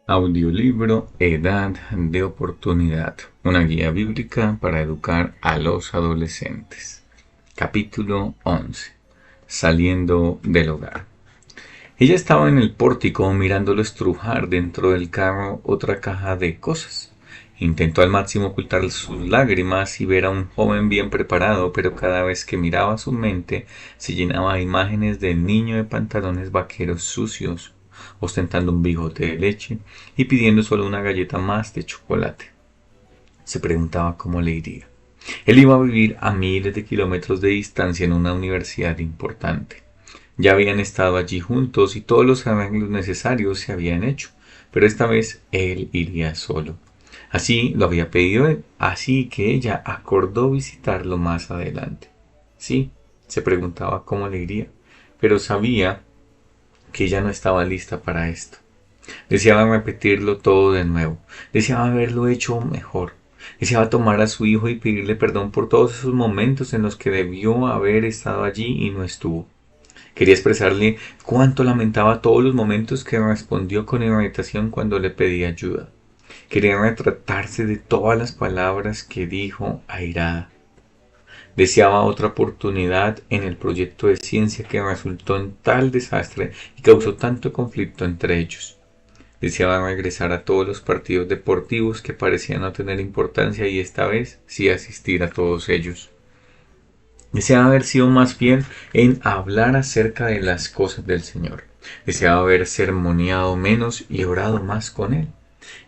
Audiolibro Edad de Oportunidad, una guía bíblica para educar a los adolescentes. Capítulo 11. Saliendo del hogar. Ella estaba en el pórtico mirándolo estrujar dentro del carro otra caja de cosas. Intentó al máximo ocultar sus lágrimas y ver a un joven bien preparado, pero cada vez que miraba su mente se llenaba de imágenes del niño de pantalones vaqueros sucios, ostentando un bigote de leche y pidiendo solo una galleta más de chocolate. Se preguntaba cómo le iría. Él iba a vivir a miles de kilómetros de distancia en una universidad importante. Ya habían estado allí juntos y todos los arreglos necesarios se habían hecho, pero esta vez él iría solo. Así lo había pedido él, así que ella acordó visitarlo más adelante. Sí, se preguntaba cómo le iría, pero sabía que ella no estaba lista para esto. Deseaba repetirlo todo de nuevo, deseaba haberlo hecho mejor, deseaba tomar a su hijo y pedirle perdón por todos esos momentos en los que debió haber estado allí y no estuvo. Quería expresarle cuánto lamentaba todos los momentos que respondió con irritación cuando le pedía ayuda. Quería retratarse de todas las palabras que dijo airada. Deseaba otra oportunidad en el proyecto de ciencia que resultó en tal desastre y causó tanto conflicto entre ellos. Deseaba regresar a todos los partidos deportivos que parecían no tener importancia y esta vez sí asistir a todos ellos. Deseaba haber sido más fiel en hablar acerca de las cosas del Señor. Deseaba haber sermoneado menos y orado más con Él.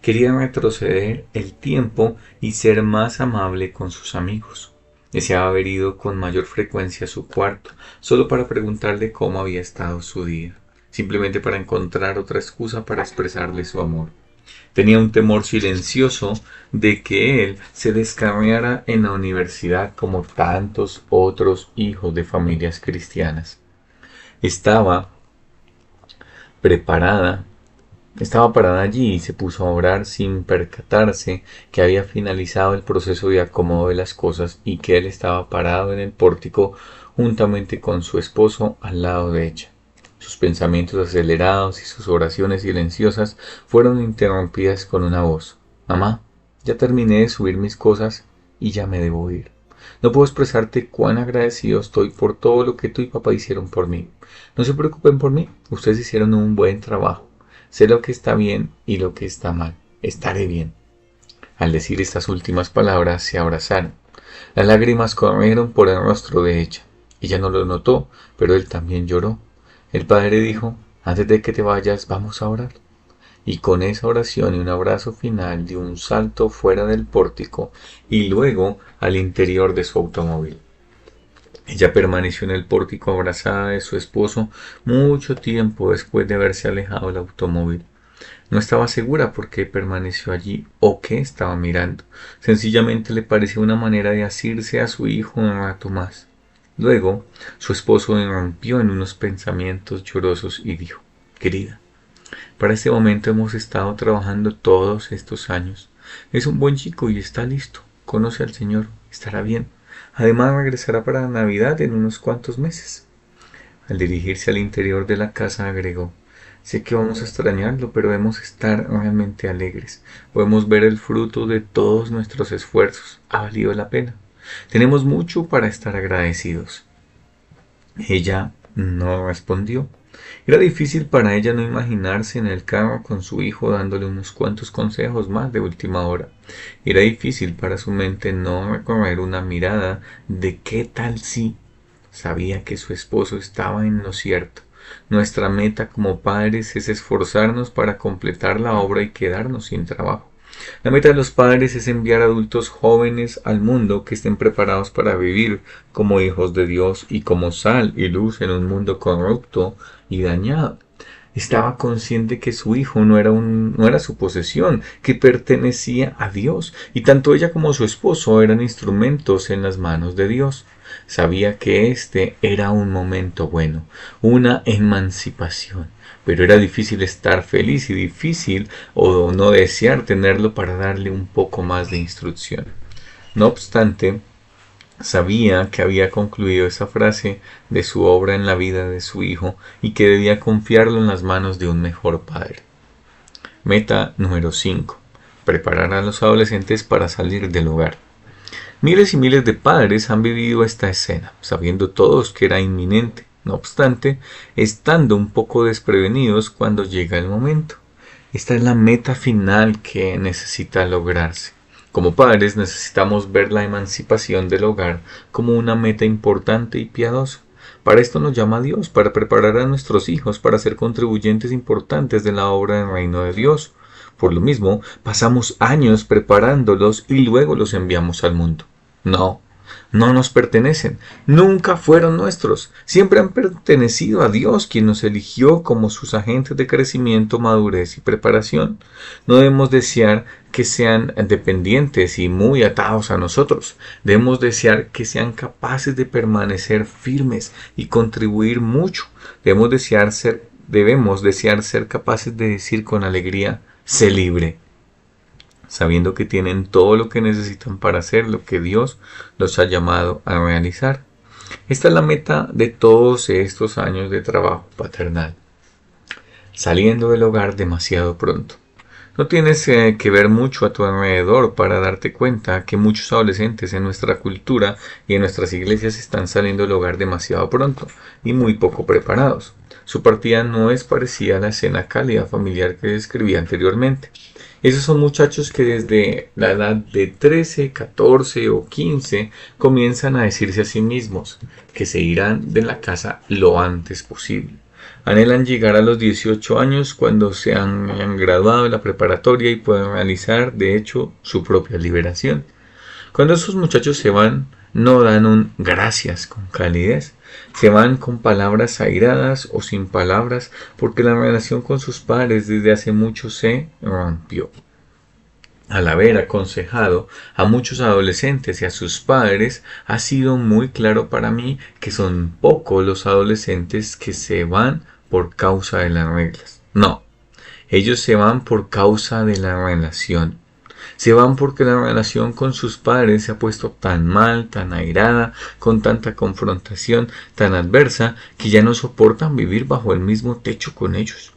Quería retroceder el tiempo y ser más amable con sus amigos. Deseaba haber ido con mayor frecuencia a su cuarto, solo para preguntarle cómo había estado su día, simplemente para encontrar otra excusa para expresarle su amor. Tenía un temor silencioso de que él se descarriara en la universidad como tantos otros hijos de familias cristianas. Estaba preparada, estaba parada allí y se puso a orar sin percatarse que había finalizado el proceso de acomodo de las cosas y que él estaba parado en el pórtico juntamente con su esposo al lado de ella. Sus pensamientos acelerados y sus oraciones silenciosas fueron interrumpidas con una voz. Mamá, ya terminé de subir mis cosas y ya me debo ir. No puedo expresarte cuán agradecido estoy por todo lo que tú y papá hicieron por mí. No se preocupen por mí, ustedes hicieron un buen trabajo. Sé lo que está bien y lo que está mal. Estaré bien. Al decir estas últimas palabras se abrazaron. Las lágrimas corrieron por el rostro de ella. Ella no lo notó, pero él también lloró. El padre dijo, antes de que te vayas, vamos a orar. Y con esa oración y un abrazo final dio un salto fuera del pórtico y luego al interior de su automóvil. Ella permaneció en el pórtico abrazada de su esposo mucho tiempo después de haberse alejado del automóvil. No estaba segura por qué permaneció allí o qué estaba mirando. Sencillamente le pareció una manera de asirse a su hijo un rato más. Luego, su esposo irrumpió en unos pensamientos llorosos y dijo, querida, para este momento hemos estado trabajando todos estos años. Es un buen chico y está listo. Conoce al Señor, estará bien. Además regresará para Navidad en unos cuantos meses. Al dirigirse al interior de la casa agregó, sé que vamos a extrañarlo, pero debemos estar realmente alegres. Podemos ver el fruto de todos nuestros esfuerzos. Ha valido la pena. Tenemos mucho para estar agradecidos. Ella no respondió. Era difícil para ella no imaginarse en el carro con su hijo dándole unos cuantos consejos más de última hora. Era difícil para su mente no recorrer una mirada de qué tal si. Sabía que su esposo estaba en lo cierto. Nuestra meta como padres es esforzarnos para completar la obra y quedarnos sin trabajo. La meta de los padres es enviar adultos jóvenes al mundo que estén preparados para vivir como hijos de Dios y como sal y luz en un mundo corrupto y dañado. Estaba consciente que su hijo no era su posesión, que pertenecía a Dios, y tanto ella como su esposo eran instrumentos en las manos de Dios. Sabía que este era un momento bueno, una emancipación, pero era difícil estar feliz y difícil o no desear tenerlo para darle un poco más de instrucción. No obstante, sabía que había concluido esa frase de su obra en la vida de su hijo y que debía confiarlo en las manos de un mejor padre. Meta número 5. Preparar a los adolescentes para salir del hogar. Miles y miles de padres han vivido esta escena, sabiendo todos que era inminente, no obstante, estando un poco desprevenidos cuando llega el momento. Esta es la meta final que necesita lograrse. Como padres necesitamos ver la emancipación del hogar como una meta importante y piadosa. Para esto nos llama Dios, para preparar a nuestros hijos para ser contribuyentes importantes de la obra del reino de Dios. Por lo mismo, pasamos años preparándolos y luego los enviamos al mundo. No nos pertenecen, nunca fueron nuestros, siempre han pertenecido a Dios, quien nos eligió como sus agentes de crecimiento, madurez y preparación. No debemos desear que sean dependientes y muy atados a nosotros. Debemos desear que sean capaces de permanecer firmes y contribuir mucho. Debemos desear ser capaces de decir con alegría: sé libre, sabiendo que tienen todo lo que necesitan para hacer lo que Dios los ha llamado a realizar. Esta es la meta de todos estos años de trabajo paternal. Saliendo del hogar demasiado pronto. No tienes que ver mucho a tu alrededor para darte cuenta que muchos adolescentes en nuestra cultura y en nuestras iglesias están saliendo del hogar demasiado pronto y muy poco preparados. Su partida no es parecida a la escena cálida familiar que describí anteriormente. Esos son muchachos que desde la edad de 13, 14 o 15 comienzan a decirse a sí mismos que se irán de la casa lo antes posible. Anhelan llegar a los 18 años cuando se han graduado de la preparatoria y pueden realizar, de hecho, su propia liberación. Cuando esos muchachos se van, no dan un gracias con calidez. Se van con palabras airadas o sin palabras porque la relación con sus padres desde hace mucho se rompió. Al haber aconsejado a muchos adolescentes y a sus padres, ha sido muy claro para mí que son pocos los adolescentes que se van por causa de las reglas. No, ellos se van por causa de la relación. Se van porque la relación con sus padres se ha puesto tan mal, tan airada, con tanta confrontación, tan adversa, que ya no soportan vivir bajo el mismo techo con ellos.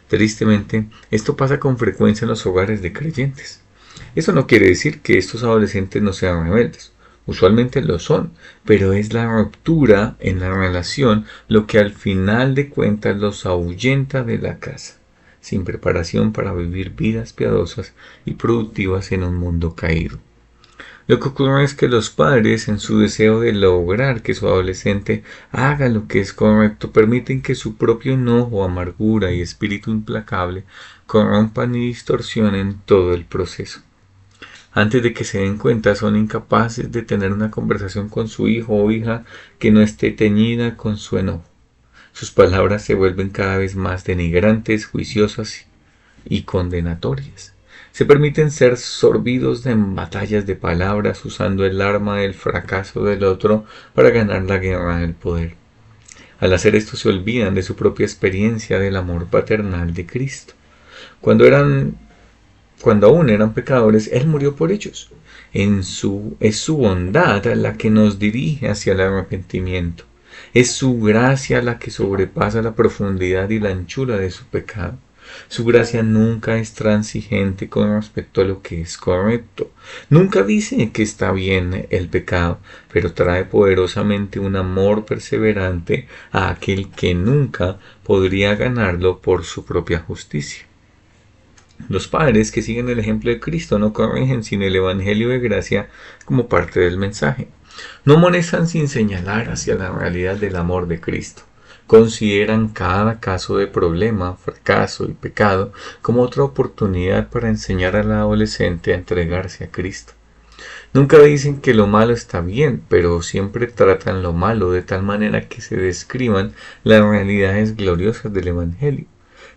Tristemente, esto pasa con frecuencia en los hogares de creyentes. Eso no quiere decir que estos adolescentes no sean rebeldes. Usualmente lo son, pero es la ruptura en la relación lo que al final de cuentas los ahuyenta de la casa, sin preparación para vivir vidas piadosas y productivas en un mundo caído. Lo que ocurre es que los padres, en su deseo de lograr que su adolescente haga lo que es correcto, permiten que su propio enojo, amargura y espíritu implacable corrompan y distorsionen todo el proceso. Antes de que se den cuenta, son incapaces de tener una conversación con su hijo o hija que no esté teñida con su enojo. Sus palabras se vuelven cada vez más denigrantes, juiciosas y condenatorias. Se permiten ser sorbidos en batallas de palabras usando el arma del fracaso del otro para ganar la guerra del poder. Al hacer esto se olvidan de su propia experiencia del amor paternal de Cristo. Cuando aún eran pecadores, Él murió por ellos. Es su bondad la que nos dirige hacia el arrepentimiento. Es su gracia la que sobrepasa la profundidad y la anchura de su pecado. Su gracia nunca es transigente con respecto a lo que es correcto. Nunca dice que está bien el pecado, pero trae poderosamente un amor perseverante a aquel que nunca podría ganarlo por su propia justicia. Los padres que siguen el ejemplo de Cristo no corrigen sin el Evangelio de gracia como parte del mensaje. No amonestan sin señalar hacia la realidad del amor de Cristo. Consideran cada caso de problema, fracaso y pecado como otra oportunidad para enseñar al adolescente a entregarse a Cristo. Nunca dicen que lo malo está bien, pero siempre tratan lo malo de tal manera que se describan las realidades gloriosas del Evangelio.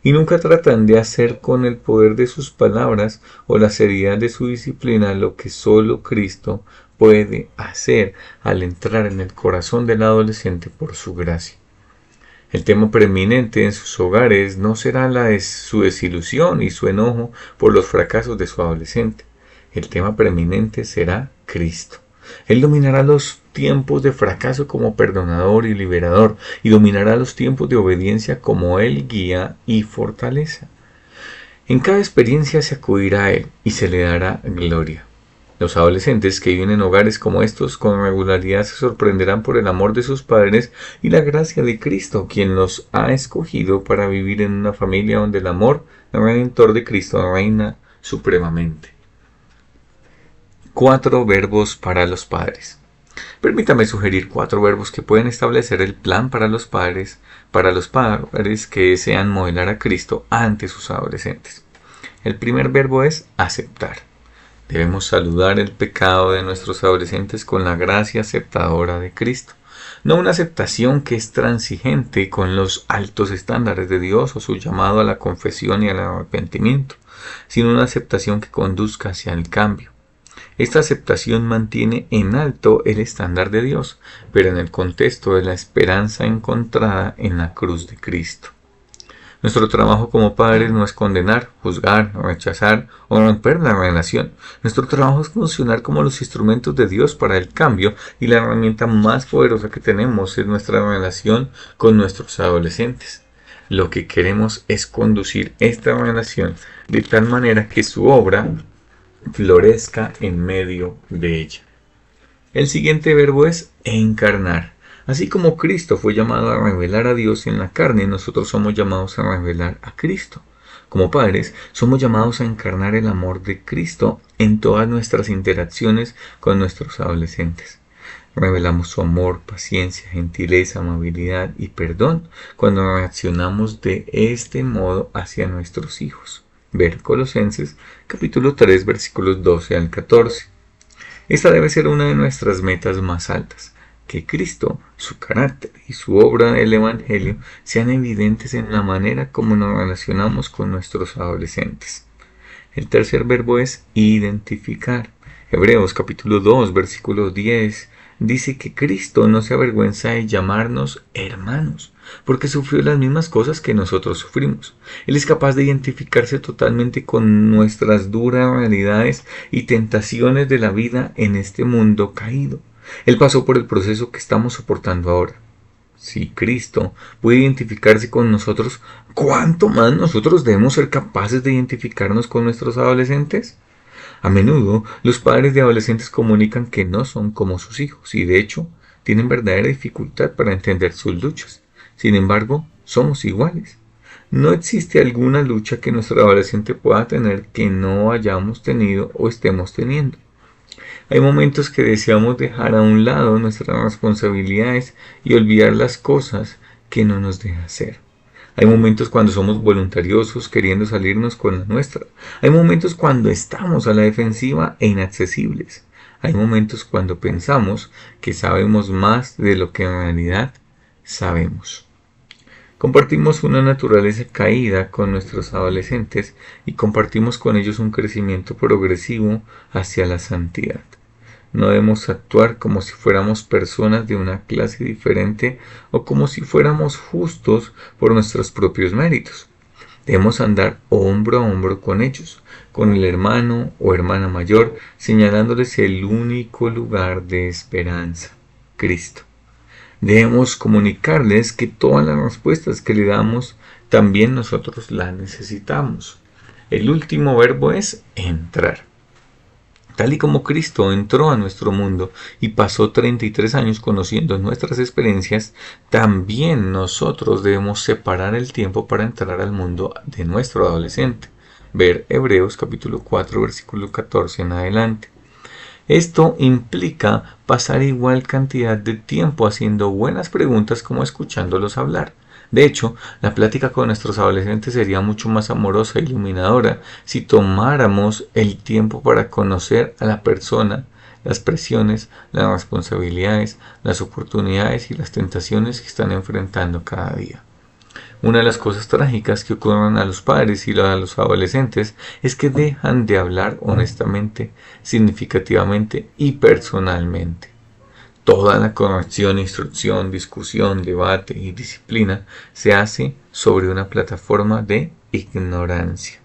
Y nunca tratan de hacer con el poder de sus palabras o la seriedad de su disciplina lo que solo Cristo puede hacer al entrar en el corazón del adolescente por su gracia. El tema preeminente en sus hogares no será la de su desilusión y su enojo por los fracasos de su adolescente. El tema preeminente será Cristo. Él dominará los tiempos de fracaso como perdonador y liberador, y dominará los tiempos de obediencia como Él guía y fortaleza. En cada experiencia se acudirá a Él y se le dará gloria. Los adolescentes que viven en hogares como estos con regularidad se sorprenderán por el amor de sus padres y la gracia de Cristo, quien los ha escogido para vivir en una familia donde el amor redentor de Cristo reina supremamente. 4 verbos para los padres. Permítame sugerir 4 verbos que pueden establecer el plan para los padres que desean modelar a Cristo ante sus adolescentes. El primer verbo es aceptar. Debemos saludar el pecado de nuestros adolescentes con la gracia aceptadora de Cristo. No una aceptación que es transigente con los altos estándares de Dios o su llamado a la confesión y al arrepentimiento, sino una aceptación que conduzca hacia el cambio. Esta aceptación mantiene en alto el estándar de Dios, pero en el contexto de la esperanza encontrada en la cruz de Cristo. Nuestro trabajo como padres no es condenar, juzgar, rechazar o romper la relación. Nuestro trabajo es funcionar como los instrumentos de Dios para el cambio, y la herramienta más poderosa que tenemos es nuestra relación con nuestros adolescentes. Lo que queremos es conducir esta relación de tal manera que su obra florezca en medio de ella. El siguiente verbo es encarnar. Así como Cristo fue llamado a revelar a Dios en la carne, nosotros somos llamados a revelar a Cristo. Como padres, somos llamados a encarnar el amor de Cristo en todas nuestras interacciones con nuestros adolescentes. Revelamos su amor, paciencia, gentileza, amabilidad y perdón cuando reaccionamos de este modo hacia nuestros hijos. Ver Colosenses capítulo 3 versículos 12 al 14. Esta debe ser una de nuestras metas más altas. Que Cristo, su carácter y su obra del Evangelio sean evidentes en la manera como nos relacionamos con nuestros adolescentes. El tercer verbo es identificar. Hebreos capítulo 2 versículo 10 dice que Cristo no se avergüenza de llamarnos hermanos, porque sufrió las mismas cosas que nosotros sufrimos. Él es capaz de identificarse totalmente con nuestras duras realidades y tentaciones de la vida en este mundo caído. Él pasó por el proceso que estamos soportando ahora. Si Cristo puede identificarse con nosotros, ¿cuánto más nosotros debemos ser capaces de identificarnos con nuestros adolescentes? A menudo, los padres de adolescentes comunican que no son como sus hijos y, de hecho, tienen verdadera dificultad para entender sus luchas. Sin embargo, somos iguales. No existe alguna lucha que nuestro adolescente pueda tener que no hayamos tenido o estemos teniendo. Hay momentos que deseamos dejar a un lado nuestras responsabilidades y olvidar las cosas que no nos deja hacer. Hay momentos cuando somos voluntariosos queriendo salirnos con la nuestra. Hay momentos cuando estamos a la defensiva e inaccesibles. Hay momentos cuando pensamos que sabemos más de lo que en realidad sabemos. Compartimos una naturaleza caída con nuestros adolescentes y compartimos con ellos un crecimiento progresivo hacia la santidad. No debemos actuar como si fuéramos personas de una clase diferente o como si fuéramos justos por nuestros propios méritos. Debemos andar hombro a hombro con ellos, con el hermano o hermana mayor, señalándoles el único lugar de esperanza, Cristo. Debemos comunicarles que todas las respuestas que le damos, también nosotros las necesitamos. El último verbo es entrar. Tal y como Cristo entró a nuestro mundo y pasó 33 años conociendo nuestras experiencias, también nosotros debemos separar el tiempo para entrar al mundo de nuestro adolescente. Ver Hebreos capítulo 4 versículo 14 en adelante. Esto implica pasar igual cantidad de tiempo haciendo buenas preguntas como escuchándolos hablar. De hecho, la plática con nuestros adolescentes sería mucho más amorosa e iluminadora si tomáramos el tiempo para conocer a la persona, las presiones, las responsabilidades, las oportunidades y las tentaciones que están enfrentando cada día. Una de las cosas trágicas que ocurren a los padres y a los adolescentes es que dejan de hablar honestamente, significativamente y personalmente. Toda la corrección, instrucción, discusión, debate y disciplina se hace sobre una plataforma de ignorancia.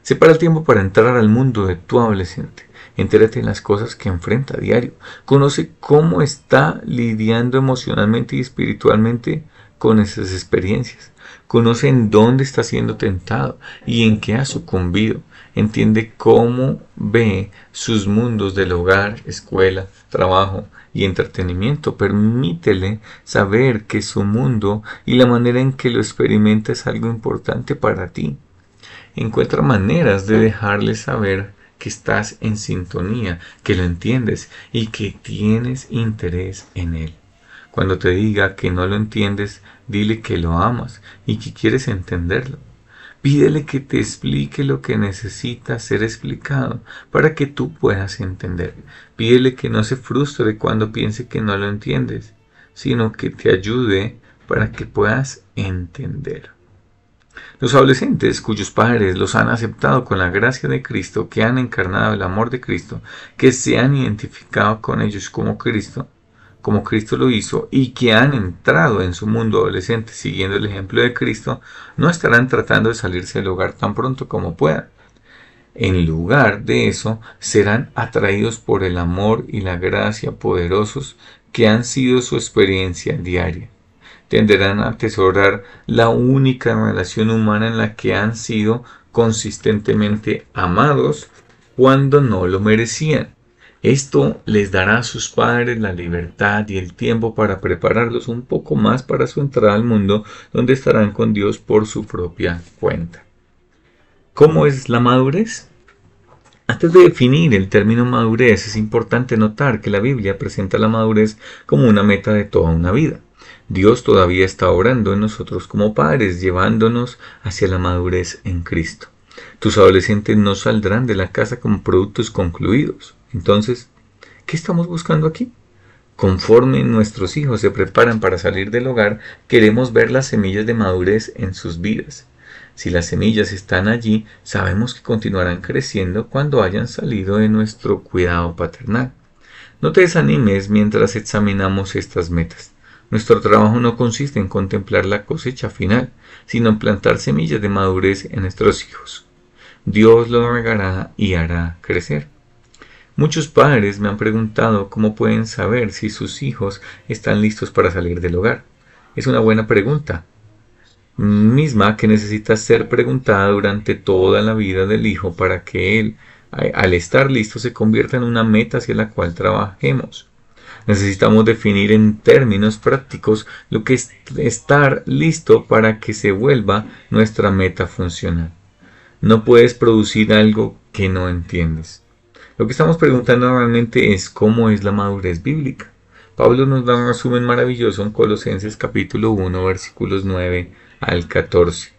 Separa el tiempo para entrar al mundo de tu adolescente. Entérate en las cosas que enfrenta a diario. Conoce cómo está lidiando emocionalmente y espiritualmente con esas experiencias. Conoce en dónde está siendo tentado y en qué ha sucumbido. Entiende cómo ve sus mundos del hogar, escuela, trabajo y entretenimiento. Permítele saber que su mundo y la manera en que lo experimenta es algo importante para ti. Encuentra maneras de dejarle saber que estás en sintonía, que lo entiendes y que tienes interés en él. Cuando te diga que no lo entiendes, dile que lo amas y que quieres entenderlo. Pídele que te explique lo que necesita ser explicado para que tú puedas entender. Pídele que no se frustre cuando piense que no lo entiendes, sino que te ayude para que puedas entender. Los adolescentes cuyos padres los han aceptado con la gracia de Cristo, que han encarnado el amor de Cristo, que se han identificado con ellos como Cristo lo hizo, y que han entrado en su mundo adolescente siguiendo el ejemplo de Cristo, no estarán tratando de salirse del hogar tan pronto como puedan. En lugar de eso, serán atraídos por el amor y la gracia poderosos que han sido su experiencia diaria. Tenderán a atesorar la única relación humana en la que han sido consistentemente amados cuando no lo merecían. Esto les dará a sus padres la libertad y el tiempo para prepararlos un poco más para su entrada al mundo, donde estarán con Dios por su propia cuenta. ¿Cómo es la madurez? Antes de definir el término madurez, es importante notar que la Biblia presenta la madurez como una meta de toda una vida. Dios todavía está obrando en nosotros como padres, llevándonos hacia la madurez en Cristo. Tus adolescentes no saldrán de la casa con productos concluidos. Entonces, ¿qué estamos buscando aquí? Conforme nuestros hijos se preparan para salir del hogar, queremos ver las semillas de madurez en sus vidas. Si las semillas están allí, sabemos que continuarán creciendo cuando hayan salido de nuestro cuidado paternal. No te desanimes mientras examinamos estas metas. Nuestro trabajo no consiste en contemplar la cosecha final, sino en plantar semillas de madurez en nuestros hijos. Dios lo regará y hará crecer. Muchos padres me han preguntado cómo pueden saber si sus hijos están listos para salir del hogar. Es una buena pregunta, misma que necesita ser preguntada durante toda la vida del hijo para que él, al estar listo, se convierta en una meta hacia la cual trabajemos. Necesitamos definir en términos prácticos lo que es estar listo para que se vuelva nuestra meta funcional. No puedes producir algo que no entiendes. Lo que estamos preguntando realmente es cómo es la madurez bíblica. Pablo nos da un resumen maravilloso en Colosenses capítulo 1, versículos 9 al 14.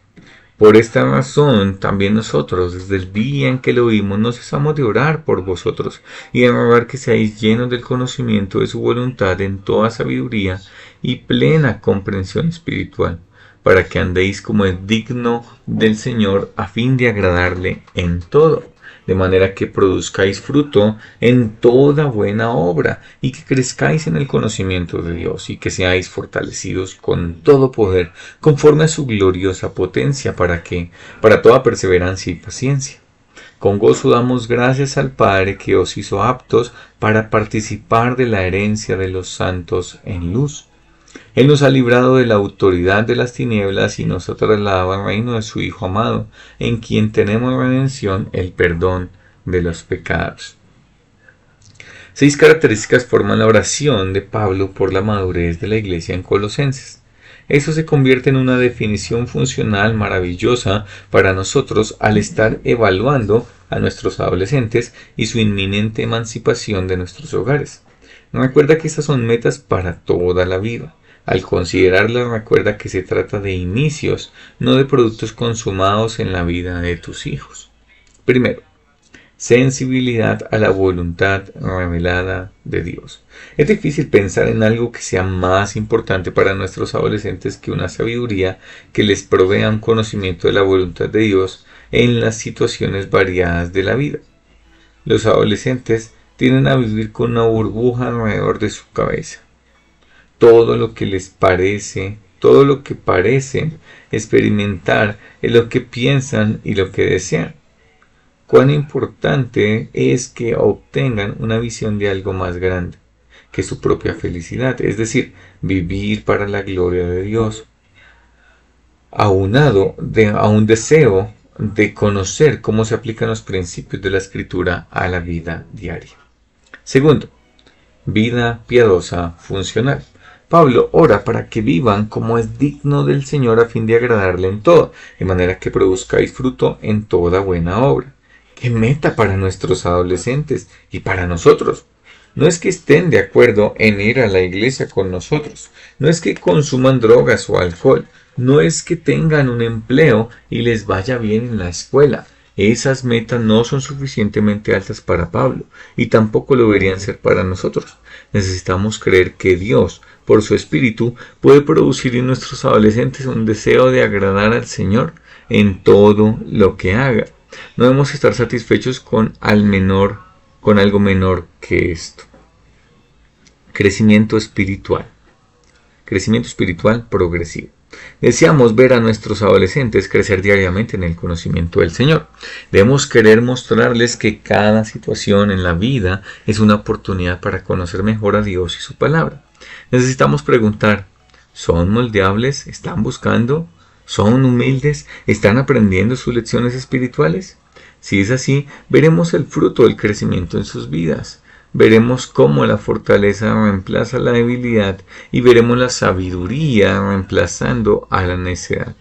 Por esta razón, también nosotros, desde el día en que lo oímos, no cesamos de orar por vosotros y de rogar que seáis llenos del conocimiento de su voluntad en toda sabiduría y plena comprensión espiritual, para que andéis como es digno del Señor, a fin de agradarle en todo, de manera que produzcáis fruto en toda buena obra, y que crezcáis en el conocimiento de Dios, y que seáis fortalecidos con todo poder, conforme a su gloriosa potencia, para toda perseverancia y paciencia. Con gozo damos gracias al Padre que os hizo aptos para participar de la herencia de los santos en luz. Él nos ha librado de la autoridad de las tinieblas y nos ha trasladado al reino de su Hijo amado, en quien tenemos redención, el perdón de los pecados. 6 características forman la oración de Pablo por la madurez de la iglesia en Colosenses. Eso se convierte en una definición funcional maravillosa para nosotros al estar evaluando a nuestros adolescentes y su inminente emancipación de nuestros hogares. Recuerda que estas son metas para toda la vida. Al considerarlas, recuerda que se trata de inicios, no de productos consumados en la vida de tus hijos. Primero, sensibilidad a la voluntad revelada de Dios. Es difícil pensar en algo que sea más importante para nuestros adolescentes que una sabiduría que les provea un conocimiento de la voluntad de Dios en las situaciones variadas de la vida. Los adolescentes tienden a vivir con una burbuja alrededor de su cabeza. Todo lo que parecen experimentar es lo que piensan y lo que desean. Cuán importante es que obtengan una visión de algo más grande que su propia felicidad, es decir, vivir para la gloria de Dios. aunado a un deseo de conocer cómo se aplican los principios de la Escritura a la vida diaria. Segundo, vida piadosa funcional. Pablo ora para que vivan como es digno del Señor a fin de agradarle en todo, de manera que produzcáis fruto en toda buena obra. ¡Qué meta para nuestros adolescentes y para nosotros! No es que estén de acuerdo en ir a la iglesia con nosotros, no es que consuman drogas o alcohol, no es que tengan un empleo y les vaya bien en la escuela. Esas metas no son suficientemente altas para Pablo y tampoco lo deberían ser para nosotros. Necesitamos creer que Dios, por su Espíritu, puede producir en nuestros adolescentes un deseo de agradar al Señor en todo lo que haga. No debemos estar satisfechos con algo menor que esto. Crecimiento espiritual progresivo. Deseamos ver a nuestros adolescentes crecer diariamente en el conocimiento del Señor. Debemos querer mostrarles que cada situación en la vida es una oportunidad para conocer mejor a Dios y su palabra. Necesitamos preguntar, ¿son moldeables? ¿Están buscando? ¿Son humildes? ¿Están aprendiendo sus lecciones espirituales? Si es así, veremos el fruto del crecimiento en sus vidas. Veremos cómo la fortaleza reemplaza la debilidad y veremos la sabiduría reemplazando a la necedad.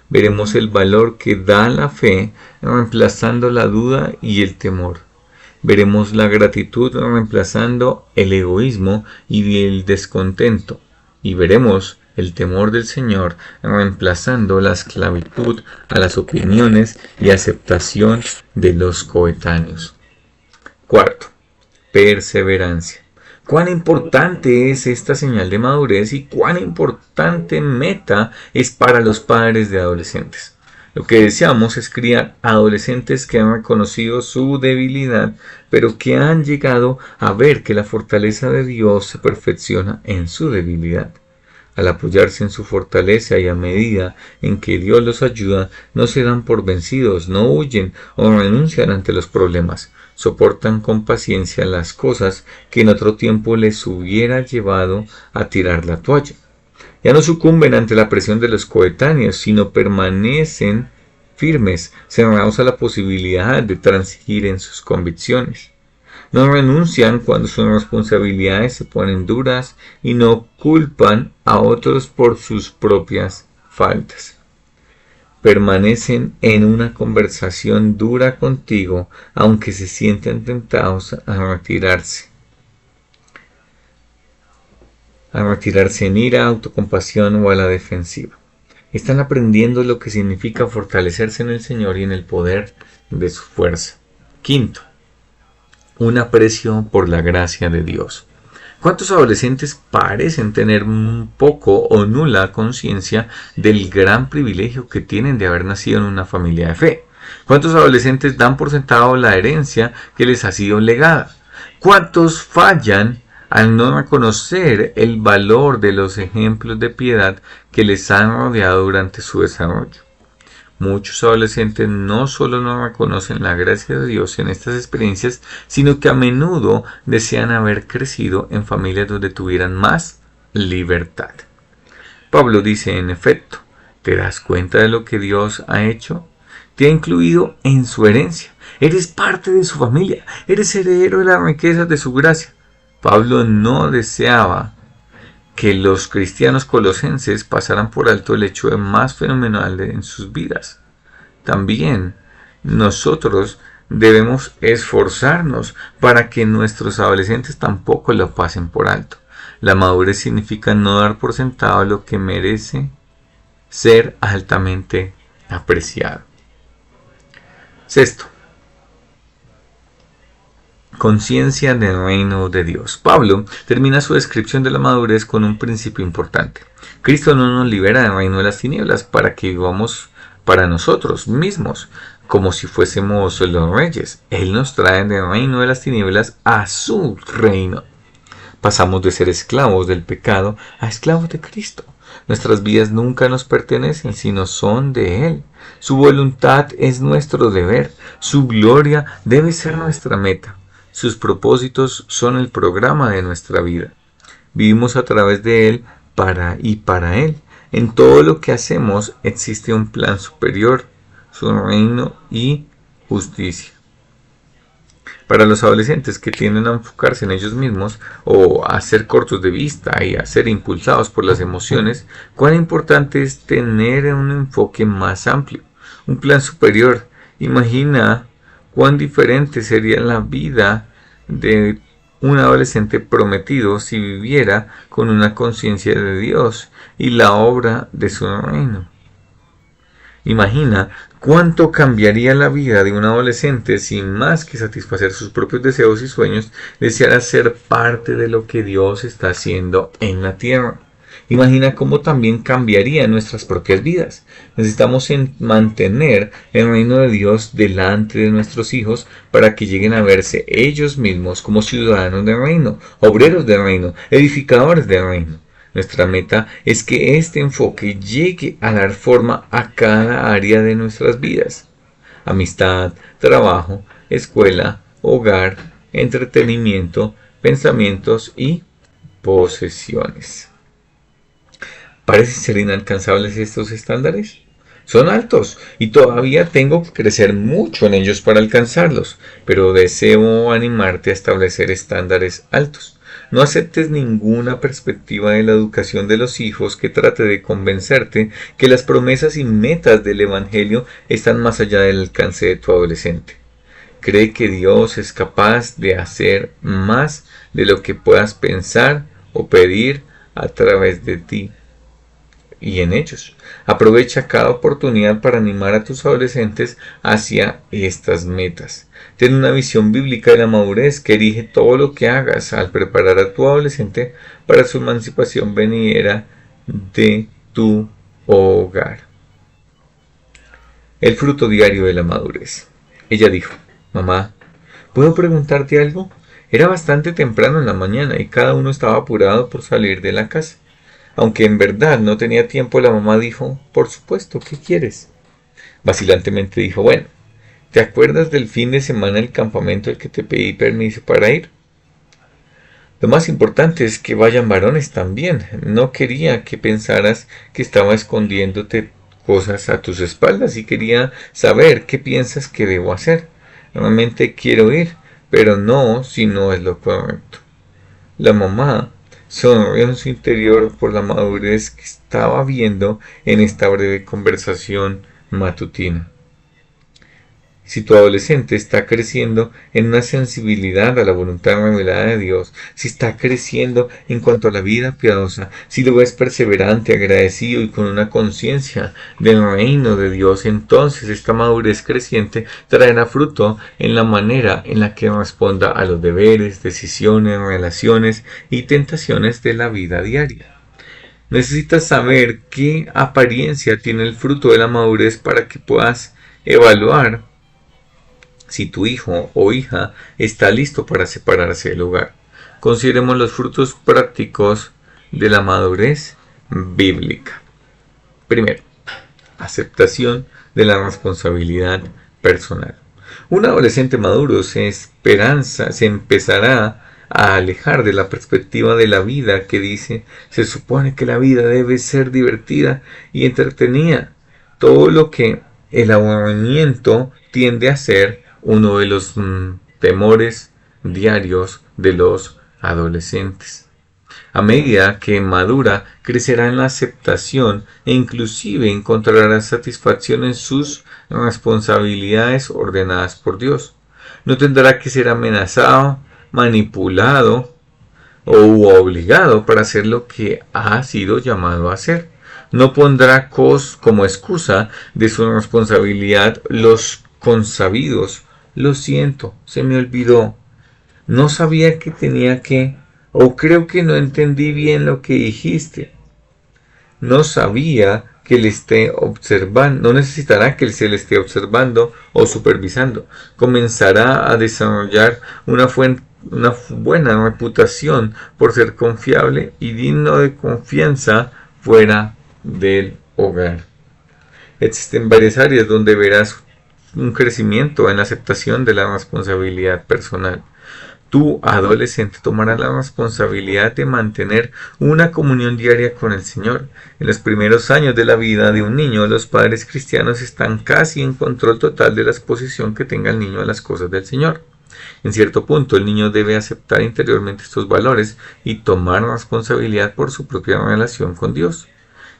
Veremos el valor que da la fe reemplazando la duda y el temor. Veremos la gratitud reemplazando el egoísmo y el descontento. Y veremos el temor del Señor reemplazando la esclavitud a las opiniones y aceptación de los coetáneos. Cuarto, perseverancia. Cuán importante es esta señal de madurez y cuán importante meta es para los padres de adolescentes. Lo que deseamos es criar adolescentes que han reconocido su debilidad, pero que han llegado a ver que la fortaleza de Dios se perfecciona en su debilidad. Al apoyarse en su fortaleza y a medida en que Dios los ayuda, no se dan por vencidos, no huyen o renuncian ante los problemas. Soportan con paciencia las cosas que en otro tiempo les hubiera llevado a tirar la toalla. Ya no sucumben ante la presión de los coetáneos, sino permanecen firmes, cerrados a la posibilidad de transigir en sus convicciones. No renuncian cuando sus responsabilidades se ponen duras y no culpan a otros por sus propias faltas. Permanecen en una conversación dura contigo, aunque se sienten tentados a retirarse en ira, autocompasión o a la defensiva. Están aprendiendo lo que significa fortalecerse en el Señor y en el poder de su fuerza. Quinto, un aprecio por la gracia de Dios. ¿Cuántos adolescentes parecen tener un poco o nula conciencia del gran privilegio que tienen de haber nacido en una familia de fe? ¿Cuántos adolescentes dan por sentado la herencia que les ha sido legada? ¿Cuántos fallan al no reconocer el valor de los ejemplos de piedad que les han rodeado durante su desarrollo? Muchos adolescentes no solo no reconocen la gracia de Dios en estas experiencias, sino que a menudo desean haber crecido en familias donde tuvieran más libertad. Pablo dice, en efecto, ¿te das cuenta de lo que Dios ha hecho? Te ha incluido en su herencia. Eres parte de su familia. Eres heredero de las riquezas de su gracia. Pablo no deseaba que los cristianos colosenses pasaran por alto el hecho más fenomenal en sus vidas. También nosotros debemos esforzarnos para que nuestros adolescentes tampoco lo pasen por alto. La madurez significa no dar por sentado lo que merece ser altamente apreciado. Sexto, conciencia del reino de Dios. Pablo termina su descripción de la madurez con un principio importante. Cristo no nos libera del reino de las tinieblas para que vivamos para nosotros mismos, como si fuésemos los reyes. Él nos trae del reino de las tinieblas a su reino. Pasamos de ser esclavos del pecado a esclavos de Cristo. Nuestras vidas nunca nos pertenecen, sino son de Él. Su voluntad es nuestro deber. Su gloria debe ser nuestra meta. Sus propósitos son el programa de nuestra vida. Vivimos a través de Él para Él. En todo lo que hacemos existe un plan superior, su reino y justicia. Para los adolescentes que tienden a enfocarse en ellos mismos o a ser cortos de vista y a ser impulsados por las emociones, cuán importante es tener un enfoque más amplio, un plan superior. Imagina cuán diferente sería la vida de un adolescente prometido si viviera con una conciencia de Dios y la obra de su reino. Imagina cuánto cambiaría la vida de un adolescente si más que satisfacer sus propios deseos y sueños, deseara ser parte de lo que Dios está haciendo en la tierra. Imagina cómo también cambiaría nuestras propias vidas. Necesitamos mantener el reino de Dios delante de nuestros hijos para que lleguen a verse ellos mismos como ciudadanos del reino, obreros del reino, edificadores del reino. Nuestra meta es que este enfoque llegue a dar forma a cada área de nuestras vidas. Amistad, trabajo, escuela, hogar, entretenimiento, pensamientos y posesiones. ¿Parecen ser inalcanzables estos estándares? Son altos y todavía tengo que crecer mucho en ellos para alcanzarlos, pero deseo animarte a establecer estándares altos. No aceptes ninguna perspectiva de la educación de los hijos que trate de convencerte que las promesas y metas del Evangelio están más allá del alcance de tu adolescente. Cree que Dios es capaz de hacer más de lo que puedas pensar o pedir a través de ti y en ellos. Aprovecha cada oportunidad para animar a tus adolescentes hacia estas metas. Ten una visión bíblica de la madurez que dirige todo lo que hagas al preparar a tu adolescente para su emancipación venidera de tu hogar. El fruto diario de la madurez. Ella dijo: mamá, ¿puedo preguntarte algo? Era bastante temprano en la mañana y cada uno estaba apurado por salir de la casa. Aunque en verdad no tenía tiempo, la mamá dijo: por supuesto, ¿qué quieres? Vacilantemente dijo: bueno, ¿te acuerdas del fin de semana del campamento al que te pedí permiso para ir? Lo más importante es que vayan varones también. No quería que pensaras que estaba escondiéndote cosas a tus espaldas y quería saber qué piensas que debo hacer. Realmente quiero ir, pero no si no es lo correcto. La mamá sonrió en su interior por la madurez que estaba viendo en esta breve conversación matutina. Si tu adolescente está creciendo en una sensibilidad a la voluntad revelada de Dios, si está creciendo en cuanto a la vida piadosa, si lo ves perseverante, agradecido y con una conciencia del reino de Dios, entonces esta madurez creciente traerá fruto en la manera en la que responda a los deberes, decisiones, relaciones y tentaciones de la vida diaria. Necesitas saber qué apariencia tiene el fruto de la madurez para que puedas evaluar si tu hijo o hija está listo para separarse del hogar. Consideremos los frutos prácticos de la madurez bíblica. Primero, aceptación de la responsabilidad personal. Un adolescente maduro se empezará a alejar de la perspectiva de la vida que dice: se supone que la vida debe ser divertida y entretenida. Todo lo que el aburrimiento tiende a ser uno de los temores diarios de los adolescentes. A medida que madura, crecerá en la aceptación e inclusive encontrará satisfacción en sus responsabilidades ordenadas por Dios. No tendrá que ser amenazado, manipulado o obligado para hacer lo que ha sido llamado a hacer. No pondrá como excusa de su responsabilidad los consabidos: lo siento, se me olvidó, no sabía que tenía que, o creo que no entendí bien lo que dijiste. No sabía que le esté observando, no necesitará que se le esté observando o supervisando. Comenzará a desarrollar una buena reputación por ser confiable y digno de confianza fuera del hogar. Existen varias áreas donde verás un crecimiento en la aceptación de la responsabilidad personal. Tu adolescente tomará la responsabilidad de mantener una comunión diaria con el Señor. En los primeros años de la vida de un niño, los padres cristianos están casi en control total de la exposición que tenga el niño a las cosas del Señor. En cierto punto, el niño debe aceptar interiormente estos valores y tomar responsabilidad por su propia relación con Dios.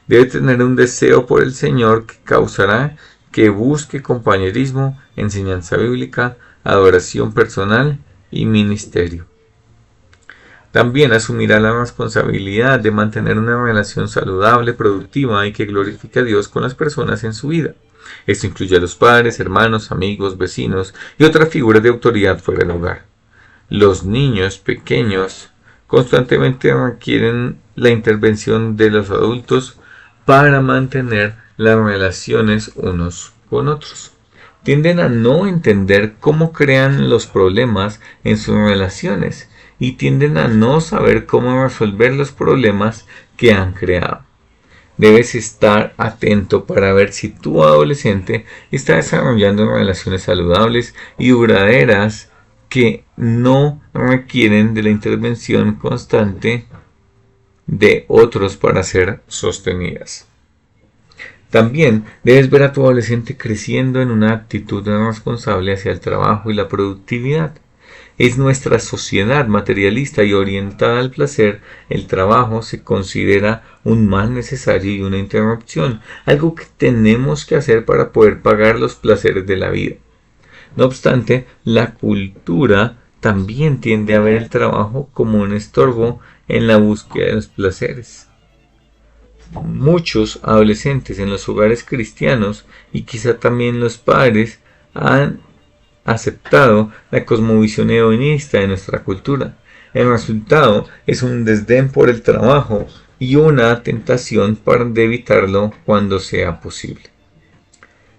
Debe tener un deseo por el Señor que causará que busque compañerismo, enseñanza bíblica, adoración personal y ministerio. También asumirá la responsabilidad de mantener una relación saludable, productiva y que glorifique a Dios con las personas en su vida. Esto incluye a los padres, hermanos, amigos, vecinos y otras figuras de autoridad fuera del hogar. Los niños pequeños constantemente requieren la intervención de los adultos para mantener las relaciones unos con otros. Tienden a no entender cómo crean los problemas en sus relaciones y tienden a no saber cómo resolver los problemas que han creado. Debes estar atento para ver si tu adolescente está desarrollando relaciones saludables y duraderas que no requieren de la intervención constante de otros para ser sostenidas. También debes ver a tu adolescente creciendo en una actitud responsable hacia el trabajo y la productividad. Es nuestra sociedad materialista y orientada al placer. El trabajo se considera un mal necesario y una interrupción, algo que tenemos que hacer para poder pagar los placeres de la vida. No obstante, la cultura también tiende a ver el trabajo como un estorbo en la búsqueda de los placeres. Muchos adolescentes en los hogares cristianos y quizá también los padres han aceptado la cosmovisión hedonista de nuestra cultura. El resultado es un desdén por el trabajo y una tentación para evitarlo cuando sea posible.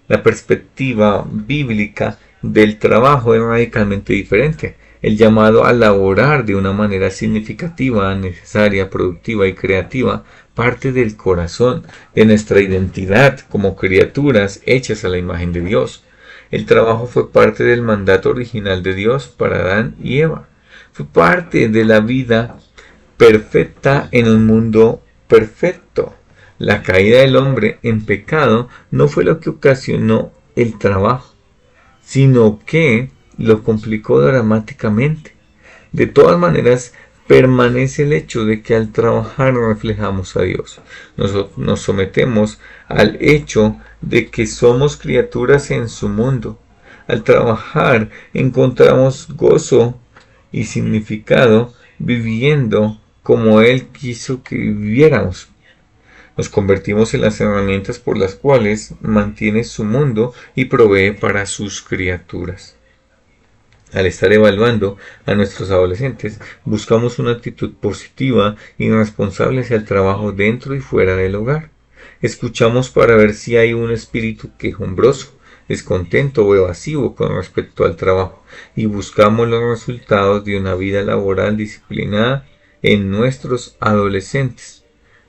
La perspectiva bíblica del trabajo es radicalmente diferente. El llamado a laborar de una manera significativa, necesaria, productiva y creativa parte del corazón, de nuestra identidad como criaturas hechas a la imagen de Dios. El trabajo fue parte del mandato original de Dios para Adán y Eva. Fue parte de la vida perfecta en un mundo perfecto. La caída del hombre en pecado no fue lo que ocasionó el trabajo, sino que lo complicó dramáticamente. De todas maneras, permanece el hecho de que al trabajar reflejamos a Dios. Nos sometemos al hecho de que somos criaturas en su mundo. Al trabajar encontramos gozo y significado viviendo como Él quiso que viviéramos. Nos convertimos en las herramientas por las cuales mantiene su mundo y provee para sus criaturas. Al estar evaluando a nuestros adolescentes, buscamos una actitud positiva y responsable hacia el trabajo dentro y fuera del hogar. Escuchamos para ver si hay un espíritu quejumbroso, descontento o evasivo con respecto al trabajo y buscamos los resultados de una vida laboral disciplinada en nuestros adolescentes.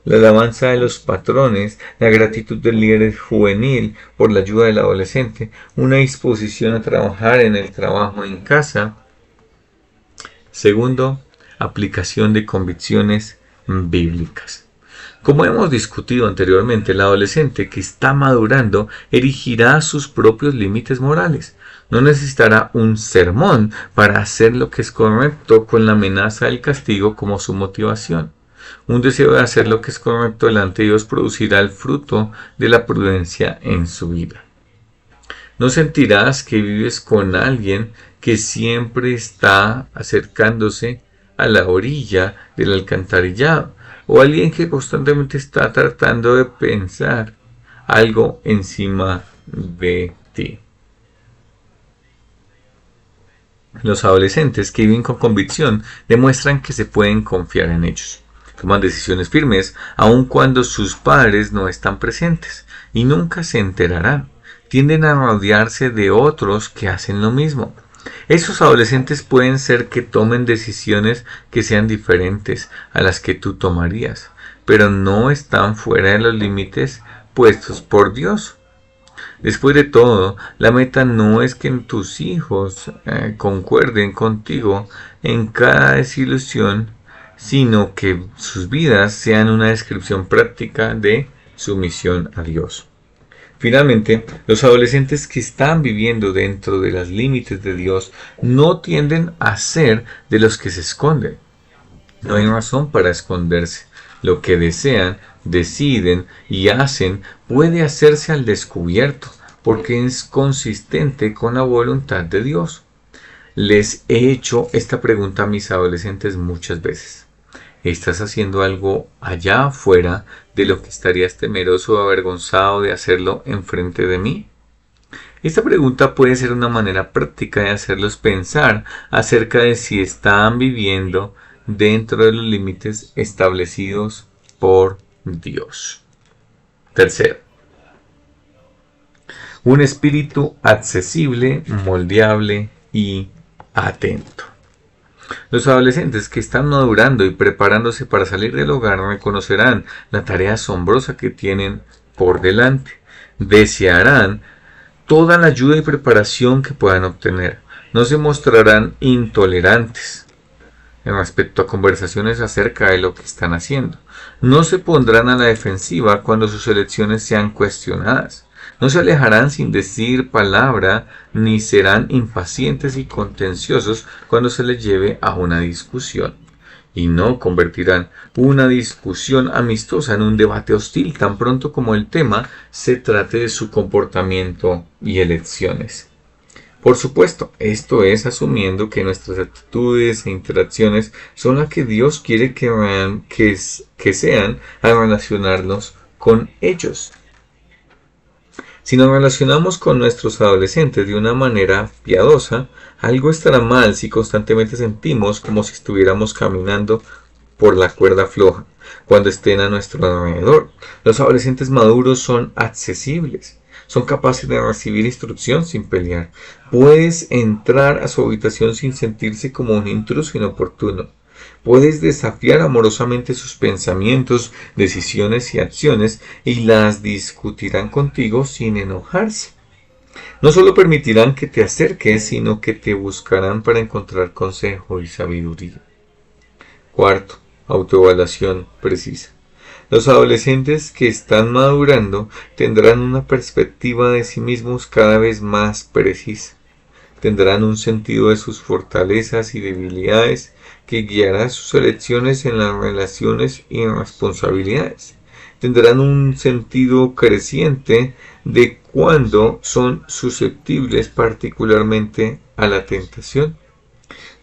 La alabanza de los patrones, la gratitud del líder juvenil por la ayuda del adolescente, una disposición a trabajar en el trabajo en casa. Segundo, aplicación de convicciones bíblicas. Como hemos discutido anteriormente, el adolescente que está madurando erigirá sus propios límites morales. No necesitará un sermón para hacer lo que es correcto con la amenaza del castigo como su motivación. Un deseo de hacer lo que es correcto delante de Dios producirá el fruto de la prudencia en su vida. No sentirás que vives con alguien que siempre está acercándose a la orilla del alcantarillado o alguien que constantemente está tratando de pensar algo encima de ti. Los adolescentes que viven con convicción demuestran que se pueden confiar en ellos. Toman decisiones firmes aun cuando sus padres no están presentes y nunca se enterarán. Tienden a rodearse de otros que hacen lo mismo. Esos adolescentes pueden ser que tomen decisiones que sean diferentes a las que tú tomarías, pero no están fuera de los límites puestos por Dios. Después de todo, la meta no es que tus hijos concuerden contigo en cada desilusión, sino que sus vidas sean una descripción práctica de su misión a Dios. Finalmente, los adolescentes que están viviendo dentro de los límites de Dios no tienden a ser de los que se esconden. No hay razón para esconderse. Lo que desean, deciden y hacen puede hacerse al descubierto, porque es consistente con la voluntad de Dios. Les he hecho esta pregunta a mis adolescentes muchas veces. ¿Estás haciendo algo allá afuera de lo que estarías temeroso o avergonzado de hacerlo enfrente de mí? Esta pregunta puede ser una manera práctica de hacerlos pensar acerca de si están viviendo dentro de los límites establecidos por Dios. Tercero, un espíritu accesible, moldeable y atento. Los adolescentes que están madurando y preparándose para salir del hogar reconocerán la tarea asombrosa que tienen por delante. Desearán toda la ayuda y preparación que puedan obtener. No se mostrarán intolerantes en respecto a conversaciones acerca de lo que están haciendo. No se pondrán a la defensiva cuando sus elecciones sean cuestionadas. No se alejarán sin decir palabra, ni serán impacientes y contenciosos cuando se les lleve a una discusión. Y no convertirán una discusión amistosa en un debate hostil tan pronto como el tema se trate de su comportamiento y elecciones. Por supuesto, esto es asumiendo que nuestras actitudes e interacciones son las que Dios quiere que sean al relacionarnos con ellos. Si nos relacionamos con nuestros adolescentes de una manera piadosa, algo estará mal si constantemente sentimos como si estuviéramos caminando por la cuerda floja cuando estén a nuestro alrededor. Los adolescentes maduros son accesibles. Son capaces de recibir instrucción sin pelear. Puedes entrar a su habitación sin sentirse como un intruso inoportuno. Puedes desafiar amorosamente sus pensamientos, decisiones y acciones y las discutirán contigo sin enojarse. No solo permitirán que te acerques, sino que te buscarán para encontrar consejo y sabiduría. Cuarto, autoevaluación precisa. Los adolescentes que están madurando tendrán una perspectiva de sí mismos cada vez más precisa. Tendrán un sentido de sus fortalezas y debilidades que guiará sus elecciones en las relaciones y responsabilidades. Tendrán un sentido creciente de cuándo son susceptibles particularmente a la tentación.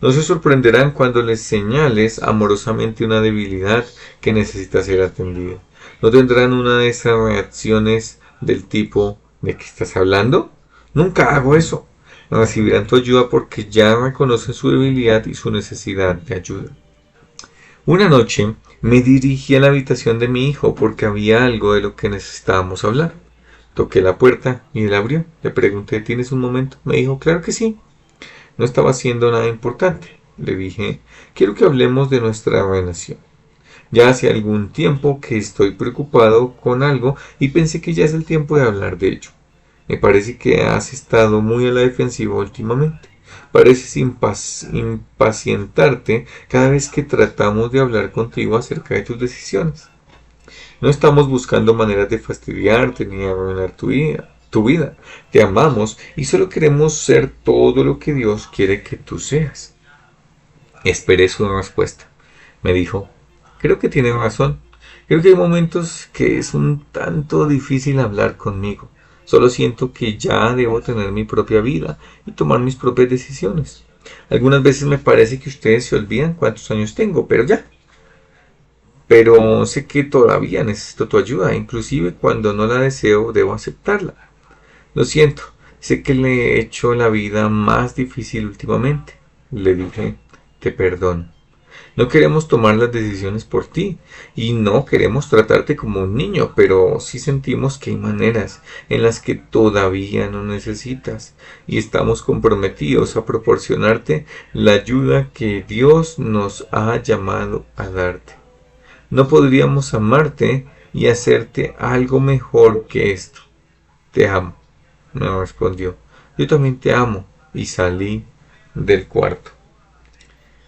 No se sorprenderán cuando les señales amorosamente una debilidad que necesita ser atendida. No tendrán una de esas reacciones del tipo ¿de qué estás hablando? Nunca hago eso. Recibirán tu ayuda porque ya reconocen su debilidad y su necesidad de ayuda. Una noche me dirigí a la habitación de mi hijo porque había algo de lo que necesitábamos hablar. Toqué la puerta y él abrió. Le pregunté, ¿tienes un momento? Me dijo, claro que sí. No estaba haciendo nada importante. Le dije, quiero que hablemos de nuestra relación. Ya hace algún tiempo que estoy preocupado con algo y pensé que ya es el tiempo de hablar de ello. Me parece que has estado muy a la defensiva últimamente. Pareces impacientarte cada vez que tratamos de hablar contigo acerca de tus decisiones. No estamos buscando maneras de fastidiarte ni arruinar tu vida. Te amamos y solo queremos ser todo lo que Dios quiere que tú seas. Esperé su respuesta. Me dijo, creo que tiene razón. Creo que hay momentos que es un tanto difícil hablar conmigo. Solo siento que ya debo tener mi propia vida y tomar mis propias decisiones. Algunas veces me parece que ustedes se olvidan cuántos años tengo, pero ya. Pero sé que todavía necesito tu ayuda, inclusive cuando no la deseo, debo aceptarla. Lo siento, sé que le he hecho la vida más difícil últimamente. Le dije, te perdono. No queremos tomar las decisiones por ti y no queremos tratarte como un niño, pero sí sentimos que hay maneras en las que todavía no necesitas y estamos comprometidos a proporcionarte la ayuda que Dios nos ha llamado a darte. No podríamos amarte y hacerte algo mejor que esto. Te amo. me respondió. Yo también te amo. Y salí del cuarto.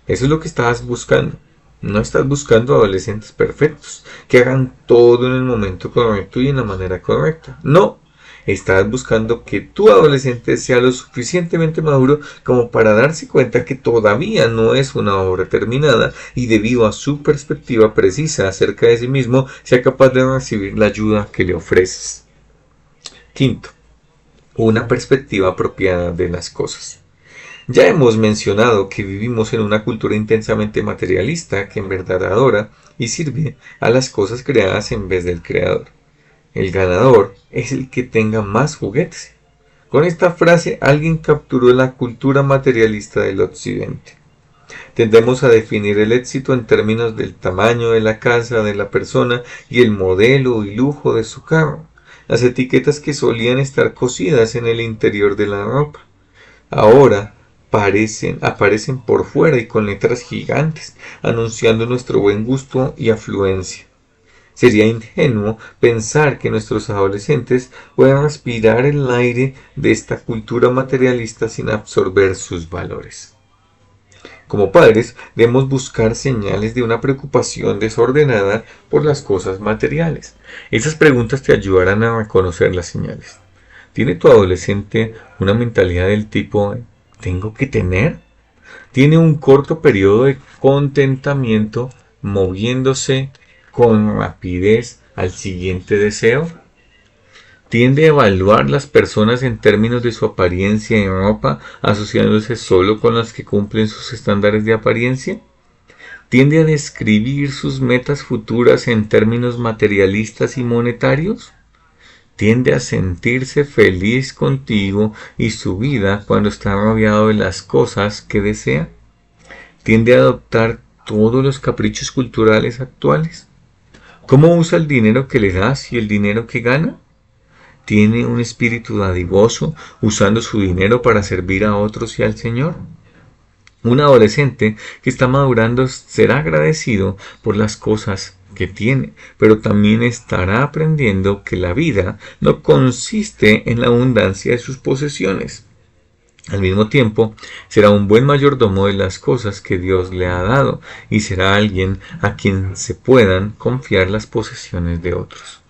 Eso es lo que estabas buscando. No estás buscando adolescentes perfectos, que hagan todo en el momento correcto y en la manera correcta. No, estás buscando que tu adolescente sea lo suficientemente maduro como para darse cuenta que todavía no es una obra terminada y debido a su perspectiva precisa acerca de sí mismo, sea capaz de recibir la ayuda que le ofreces. Quinto, una perspectiva apropiada de las cosas. Ya hemos mencionado que vivimos en una cultura intensamente materialista que en verdad adora y sirve a las cosas creadas en vez del creador. El ganador es el que tenga más juguetes. Con esta frase alguien capturó la cultura materialista del occidente. Tendemos a definir el éxito en términos del tamaño de la casa de la persona y el modelo y lujo de su carro, las etiquetas que solían estar cosidas en el interior de la ropa. Ahora aparecen por fuera y con letras gigantes, anunciando nuestro buen gusto y afluencia. Sería ingenuo pensar que nuestros adolescentes puedan respirar el aire de esta cultura materialista sin absorber sus valores. Como padres, debemos buscar señales de una preocupación desordenada por las cosas materiales. Esas preguntas te ayudarán a reconocer las señales. ¿Tiene tu adolescente una mentalidad del tipo ¿tengo que tener? ¿Tiene un corto periodo de contentamiento moviéndose con rapidez al siguiente deseo? ¿Tiende a evaluar las personas en términos de su apariencia y ropa, asociándose solo con las que cumplen sus estándares de apariencia? ¿Tiende a describir sus metas futuras en términos materialistas y monetarios? ¿Tiende a sentirse feliz contigo y su vida cuando está rodeado de las cosas que desea? ¿Tiende a adoptar todos los caprichos culturales actuales? ¿Cómo usa el dinero que le das y el dinero que gana? ¿Tiene un espíritu dadivoso usando su dinero para servir a otros y al Señor? Un adolescente que está madurando será agradecido por las cosas que tiene, pero también estará aprendiendo que la vida no consiste en la abundancia de sus posesiones. Al mismo tiempo, será un buen mayordomo de las cosas que Dios le ha dado y será alguien a quien se puedan confiar las posesiones de otros.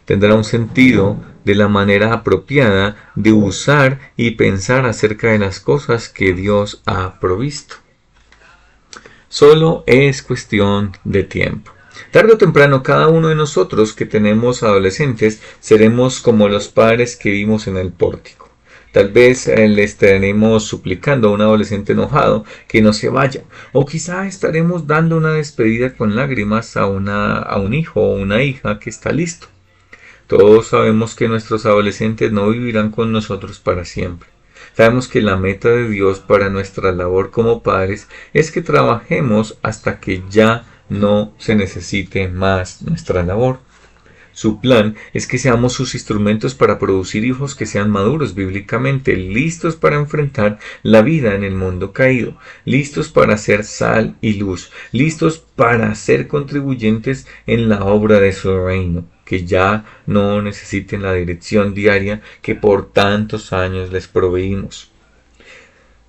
Tendrá un sentido de la manera apropiada de usar y pensar acerca de las cosas que Dios ha provisto. Solo es cuestión de tiempo. Tarde o temprano, cada uno de nosotros que tenemos adolescentes seremos como los padres que vimos en el pórtico. Tal vez le estaremos suplicando a un adolescente enojado que no se vaya, o quizá estaremos dando una despedida con lágrimas a un hijo o una hija que está listo. Todos sabemos que nuestros adolescentes no vivirán con nosotros para siempre. Sabemos que la meta de Dios para nuestra labor como padres es que trabajemos hasta que ya no se necesite más nuestra labor. Su plan es que seamos sus instrumentos para producir hijos que sean maduros bíblicamente, listos para enfrentar la vida en el mundo caído, listos para ser sal y luz, listos para ser contribuyentes en la obra de su reino, que ya no necesiten la dirección diaria que por tantos años les proveímos.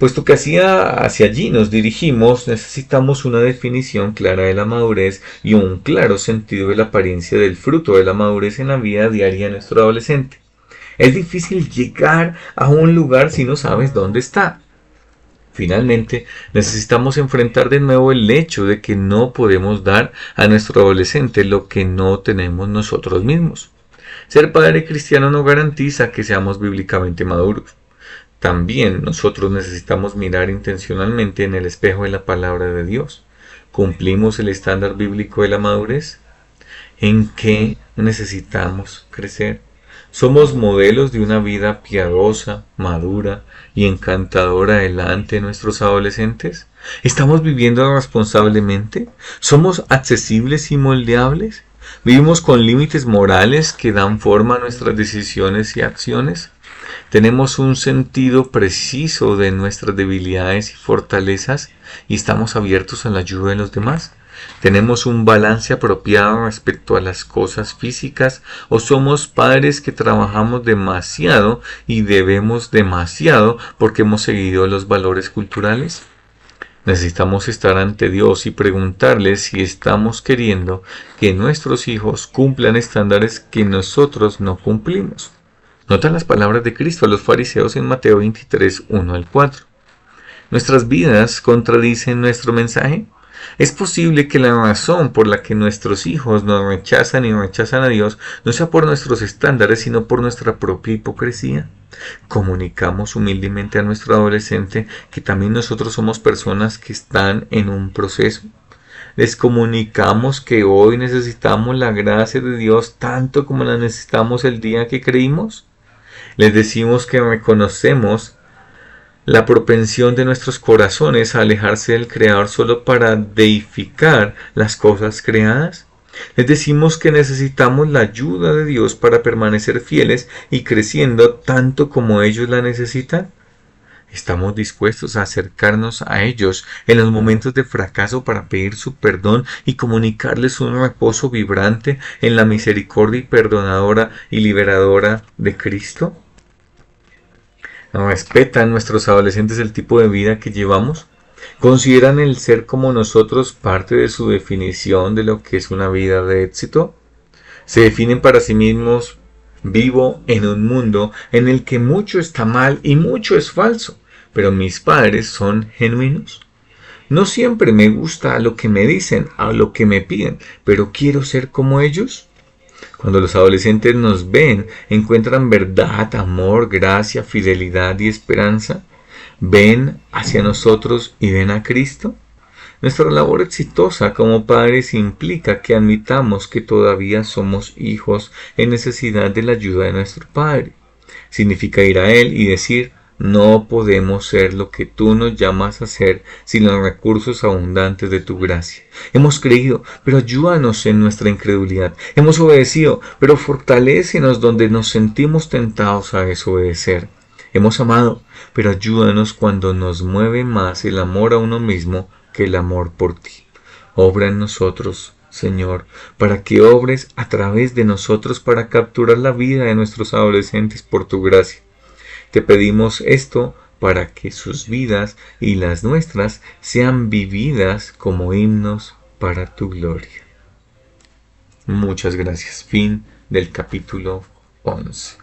Puesto que hacia allí nos dirigimos, necesitamos una definición clara de la madurez y un claro sentido de la apariencia del fruto de la madurez en la vida diaria de nuestro adolescente. Es difícil llegar a un lugar si no sabes dónde está. Finalmente, necesitamos enfrentar de nuevo el hecho de que no podemos dar a nuestro adolescente lo que no tenemos nosotros mismos. Ser padre cristiano no garantiza que seamos bíblicamente maduros. También nosotros necesitamos mirar intencionalmente en el espejo de la palabra de Dios. ¿Cumplimos el estándar bíblico de la madurez? ¿En qué necesitamos crecer? ¿Somos modelos de una vida piadosa, madura y encantadora delante de nuestros adolescentes? ¿Estamos viviendo responsablemente? ¿Somos accesibles y moldeables? ¿Vivimos con límites morales que dan forma a nuestras decisiones y acciones? ¿Tenemos un sentido preciso de nuestras debilidades y fortalezas y estamos abiertos a la ayuda de los demás? ¿Tenemos un balance apropiado respecto a las cosas físicas o somos padres que trabajamos demasiado y debemos demasiado porque hemos seguido los valores culturales? Necesitamos estar ante Dios y preguntarle si estamos queriendo que nuestros hijos cumplan estándares que nosotros no cumplimos. Nota las palabras de Cristo a los fariseos en Mateo 23, 1 al 4. ¿Nuestras vidas contradicen nuestro mensaje? ¿Es posible que la razón por la que nuestros hijos nos rechazan y rechazan a Dios no sea por nuestros estándares, sino por nuestra propia hipocresía? Comunicamos humildemente a nuestro adolescente que también nosotros somos personas que están en un proceso. Les comunicamos que hoy necesitamos la gracia de Dios tanto como la necesitamos el día que creímos. Les decimos que reconocemos la propensión de nuestros corazones a alejarse del Creador solo para deificar las cosas creadas. Les decimos que necesitamos la ayuda de Dios para permanecer fieles y creciendo tanto como ellos la necesitan. Estamos dispuestos a acercarnos a ellos en los momentos de fracaso para pedir su perdón y comunicarles un reposo vibrante en la misericordia perdonadora y liberadora de Cristo. ¿Respetan nuestros adolescentes el tipo de vida que llevamos? ¿Consideran el ser como nosotros parte de su definición de lo que es una vida de éxito? ¿Se definen para sí mismos: vivo en un mundo en el que mucho está mal y mucho es falso, pero mis padres son genuinos? No siempre me gusta lo que me dicen, a lo que me piden, pero quiero ser como ellos. Cuando los adolescentes nos ven, encuentran verdad, amor, gracia, fidelidad y esperanza. ¿Ven hacia nosotros y ven a Cristo? Nuestra labor exitosa como padres implica que admitamos que todavía somos hijos en necesidad de la ayuda de nuestro Padre. Significa ir a Él y decir: no podemos ser lo que tú nos llamas a ser sin los recursos abundantes de tu gracia. Hemos creído, pero ayúdanos en nuestra incredulidad. Hemos obedecido, pero fortalécenos donde nos sentimos tentados a desobedecer. Hemos amado, pero ayúdanos cuando nos mueve más el amor a uno mismo que el amor por ti. Obra en nosotros, Señor, para que obres a través de nosotros para capturar la vida de nuestros adolescentes por tu gracia. Te pedimos esto para que sus vidas y las nuestras sean vividas como himnos para tu gloria. Muchas gracias. Fin del capítulo 11.